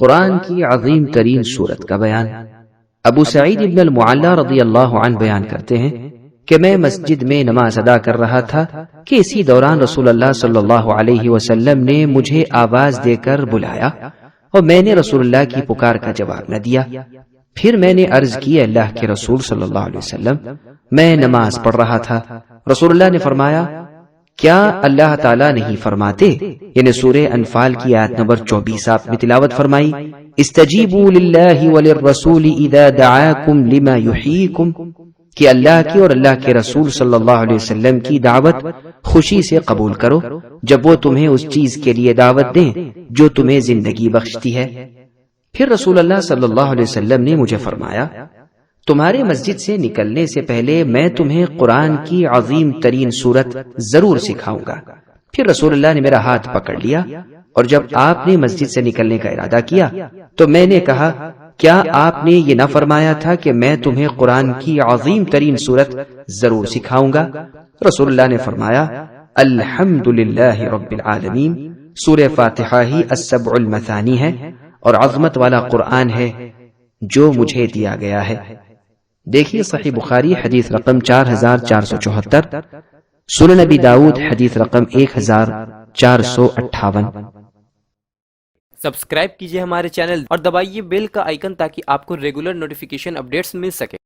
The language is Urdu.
قرآن کی عظیم ترین سورت کا بیان۔ ابو سعید ابن المعلا رضی اللہ عنہ بیان کرتے ہیں کہ میں مسجد میں نماز ادا کر رہا تھا کہ اسی دوران رسول اللہ صلی اللہ علیہ وسلم نے مجھے آواز دے کر بلایا اور میں نے رسول اللہ کی پکار کا جواب نہ دیا۔ پھر میں نے عرض کی اللہ کے رسول صلی اللہ علیہ وسلم، میں نماز پڑھ رہا تھا۔ رسول اللہ نے فرمایا، کیا اللہ تعالیٰ نہیں فرماتے، یعنی سورہ انفال کی آیت نمبر 24 آپ میں تلاوت فرمائی، استجیبوا للہ وللرسول اذا دعاکم لما یحییکم، کہ اللہ کی اور اللہ کے رسول صلی اللہ علیہ وسلم کی دعوت خوشی سے قبول کرو جب وہ تمہیں اس چیز کے لیے دعوت دیں جو تمہیں زندگی بخشتی ہے۔ پھر رسول اللہ صلی اللہ علیہ وسلم نے مجھے فرمایا، تمہارے مسجد سے نکلنے سے پہلے میں تمہیں قرآن کی عظیم ترین سورت ضرور سکھاؤں گا۔ پھر رسول اللہ نے میرا ہاتھ پکڑ لیا اور جب آپ نے مسجد سے نکلنے کا ارادہ کیا تو میں نے کہا، کیا آپ نے یہ نہ فرمایا تھا کہ میں تمہیں قرآن کی عظیم ترین سورت ضرور سکھاؤں گا؟ رسول اللہ نے فرمایا، الحمدللہ رب العالمین، سورہ فاتحہ ہی السبع المثانی ہے اور عظمت والا قرآن ہے جو مجھے دیا گیا ہے۔ دیکھیے صحیح بخاری حدیث رقم 4474، سنن نبی داؤد حدیث رقم 1458۔ سبسکرائب کیجئے ہمارے چینل اور دبائیے بیل کا آئیکن تاکہ آپ کو ریگولر نوٹیفیکیشن اپڈیٹس مل سکے۔